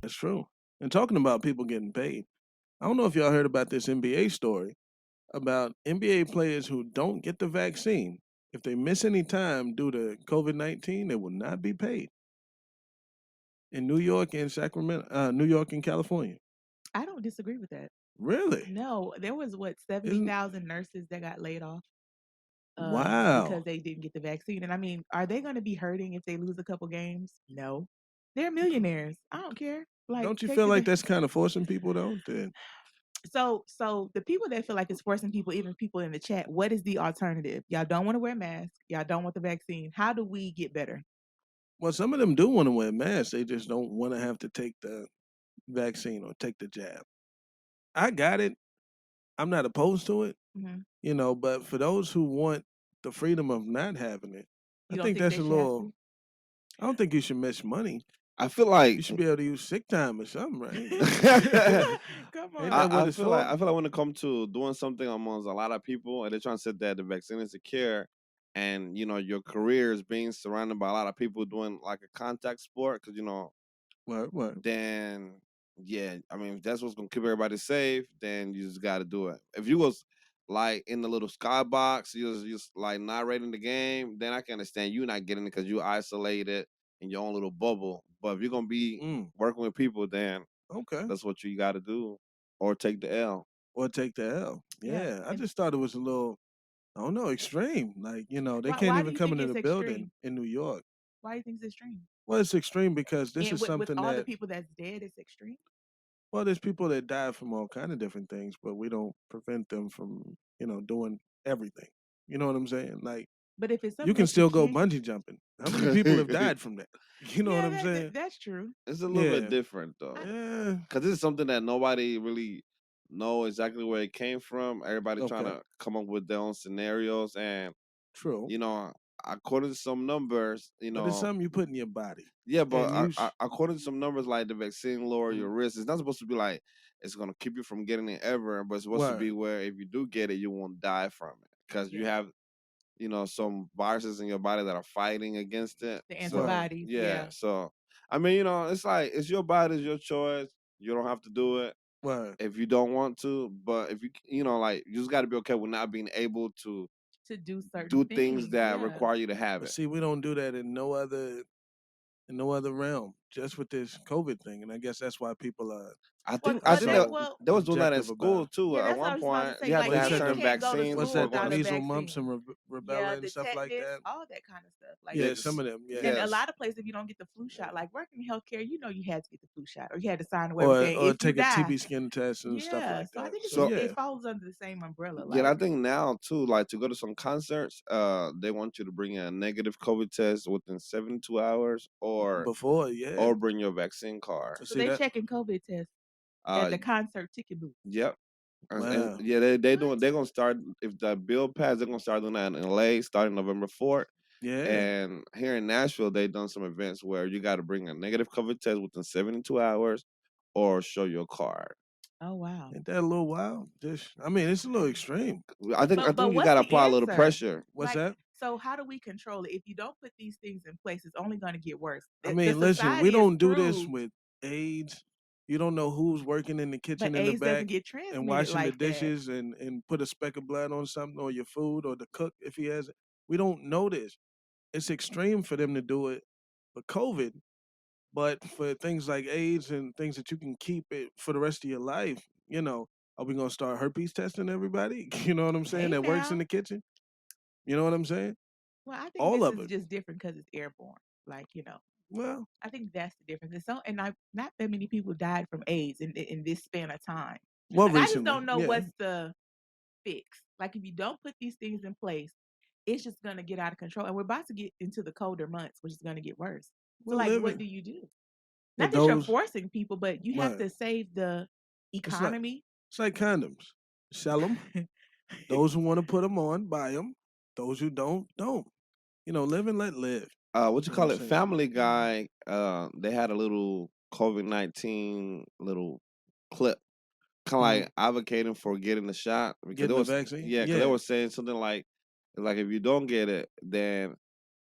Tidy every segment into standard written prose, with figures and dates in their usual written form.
That's true. And talking about people getting paid, I don't know if y'all heard about this NBA story about NBA players who don't get the vaccine. If they miss any time due to COVID-19, they will not be paid in New York and Sacramento, New York and California. I don't disagree with that. Really? No, there was what seventy Isn't thousand nurses that got laid off because wow? they didn't get the vaccine. And I mean, are they going to be hurting if they lose a couple games? No, they're millionaires. I don't care. Like, Don't you take feel the like that's kind of forcing people though? so the people that feel like it's forcing people, even people in the chat, what is the alternative? Y'all don't want to wear masks. Y'all don't want the vaccine. How do we get better? Well, some of them do want to wear masks. They just don't want to have to take the vaccine or take the jab. I got it. I'm not opposed to it, Hmm. but for those who want the freedom of not having it, I You don't think think that's they a should have little. to? I don't think you should miss money. I feel like You should be able to use sick time or something, right? Come Ain't on. that what I it's feel like for? I feel like when it comes to doing something amongst a lot of people and they're trying to say that the vaccine is secure and your career is being surrounded by a lot of people doing like a contact sport because What? then yeah, I mean if that's what's gonna keep everybody safe, then you just gotta do it. If you was like in the little skybox, you was just like narrating the game, then I can understand you not getting it because you isolated in your own little bubble. But if you're gonna be Mm, working with people, then okay. that's what you gotta do. Or take the L. Or take the L. Yeah. Yeah, I And just thought it was a little. I don't know, extreme. Like they can't why do even you come think into it's the building extreme? in New York. Why do you think it's extreme? Well, it's extreme because this And is with something all the that. people that's dead, it's extreme. Well, there's people that die from all kind of different things, but we don't prevent them from doing everything. You know what I'm saying? Like But if it's you something can that you still go can't, bungee jumping. How many people have died from that? You know what yeah, I'm saying? that's true. It's a little bit Yeah. different though. I, Yeah. Cause this is something that nobody really know exactly where it came from. Everybody trying Okay. to come up with their own scenarios and True. you know, according to some numbers, But it's something you put in your body, yeah, but and according to some numbers, like the vaccine lower your mm, risk. It's not supposed to be like it's gonna keep you from getting it ever, but it's supposed to be word. where if you do get it, you won't die from it because you yeah, have some viruses in your body that are fighting against it. the So Word. antibodies. yeah, Yeah, so I mean, it's like it's your body, it's your choice. You don't have to do it Word. if you don't want to, but if like you just got to be okay with not being able to to do certain do things things. that Yeah. require you to have But it. see, we don't do that in no other realm, just with this COVID thing, and I guess that's why people I Well, think I are well, think that that so well, they was doing that in objective about school it. too. yeah. At That's what I one was about to point, say. you had Like, to What you have said kids the certain can't go to vaccines what's school before that the going without to a measles, school. mumps, and vaccine. rubella Yeah, and the stuff like tetanus, that? all that kind of stuff. Like, Yeah, Yes, some of them. and Yeah, a yes. lot of places, if you don't get the flu shot, like working in healthcare, you had to get the flu shot, or you had to sign a waiver or saying or if you take a die. TB skin test and stuff Yeah, like so I that. think So So it yeah, falls under the same umbrella. yeah, I Like, think now too, like to go to some concerts, they want you to bring a negative COVID test within 72 hours, before yeah. or bring your vaccine card. So so see they that. checking COVID tests at Uh, the concert ticket booth. yep. And Wow. yeah, they What? doing. They're gonna start if the bill passes. They're gonna start doing that in LA starting November 4th. Yeah. And here in Nashville, they've done some events where you got to bring a negative COVID test within 72 hours, or show your card. Oh wow. Ain't that a little wild? Just I mean, it's a little extreme. I think you What's got to the apply a little answer? pressure. What's Like, that? so how do we control it? If you don't put these things in place, it's only going to get worse. I The mean, listen, we society is don't do this proved, with AIDS. You don't know who's working in the but kitchen in the AIDS doesn't back get and transmitted washing the like that. dishes and put a speck of blood on something or your food or the cook if he has it. We don't know this. It's extreme for them to do it for COVID, but for things like AIDS and things that you can keep it for the rest of your life, are we gonna start herpes testing everybody? You know what I'm saying? Hey That works in now. the kitchen. You know what I'm saying? Well, I think All this of is it. just different because it's airborne. Like, Well, I think that's the difference. Not that many people died from AIDS in this span of time. well, Like, I just recently, don't know yeah. what's the fix. Like, if you don't put these things in place, it's just gonna get out of control. And we're about to get into the colder months, which is gonna get worse. So, We're like, what living do you do? for Not that you're those. forcing people, but you have Right. to save the It's like economy. it's like condoms. Sell them. Those who want to put them on, buy them. Those who don't, don't. Live and let live. What That's you what I'm call it? saying. Family Yeah. Guy. They had a little COVID-19 little clip, kind of Hmm. like advocating for getting the shot because Getting the vaccine. because they Yeah. were saying something like if you don't get it, then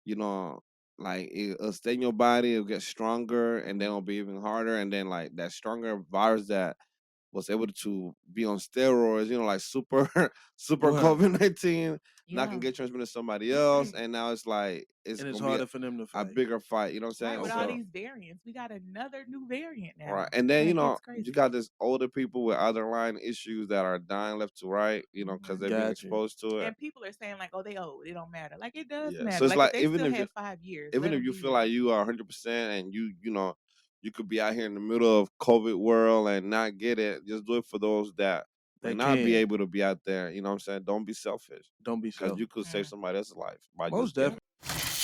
you know like it'll stay in your body, it'll get stronger, and then it'll be even harder. And then like that stronger virus that was able to be on steroids, like super super Right. COVID-19, now can Yeah. get transmitted to somebody else, and now it's like it's And it's gonna be harder for them to a fight. bigger fight. You know what I'm Right, saying? with all So these variants. We got another new variant right, now. and then Like, it's you crazy. got this older people with underlying issues that are dying left to right, because they're being Got you. exposed to it. And people are saying like, "Oh, they old. It don't matter." Like, it does Yeah, so matter. it's Like, if like they still have 5 years, even let if them you be feel there. like you are 100% and you could be out here in the middle of COVID world and not get it, just do it for those that may They not be can. able to be out there. You know what I'm saying? Don't be selfish, Don't be because you selfish. could save somebody else's life by Most just getting definitely.